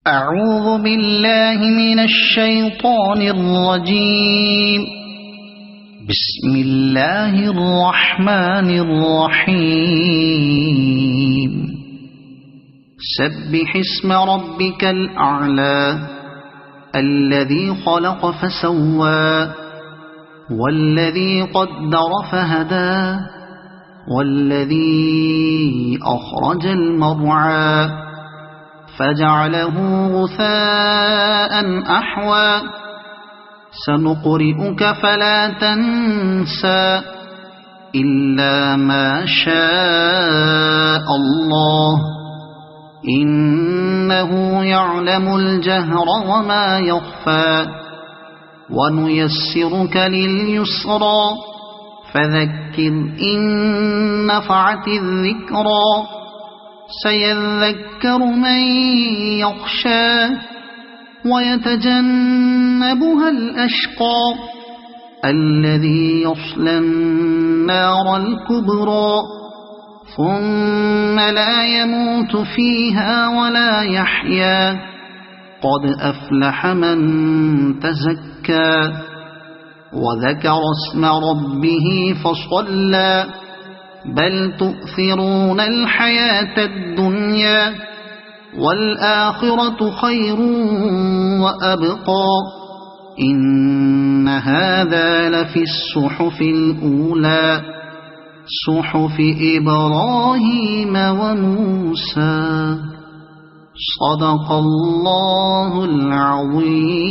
أعوذ بالله من الشيطان الرجيم. بسم الله الرحمن الرحيم. سبح اسم ربك الأعلى الذي خلق فسوى والذي قدر فهدى والذي أخرج المرعى فجعله غثاء أحوى سنقرئك فلا تنسى إلا ما شاء الله إنه يعلم الجهر وما يخفى ونيسرك لليسرى فذكر إن نفعت الذكرى سيذكر من يخشى ويتجنبها الأشقى الذي يصلى النار الكبرى ثم لا يموت فيها ولا يحيا قد أفلح من تزكى وذكر اسم ربه فصلى بل تؤثرون الحياة الدنيا والآخرة خير وأبقى إن هذا لفي الصحف الأولى صحف إبراهيم وموسى صدق الله العظيم.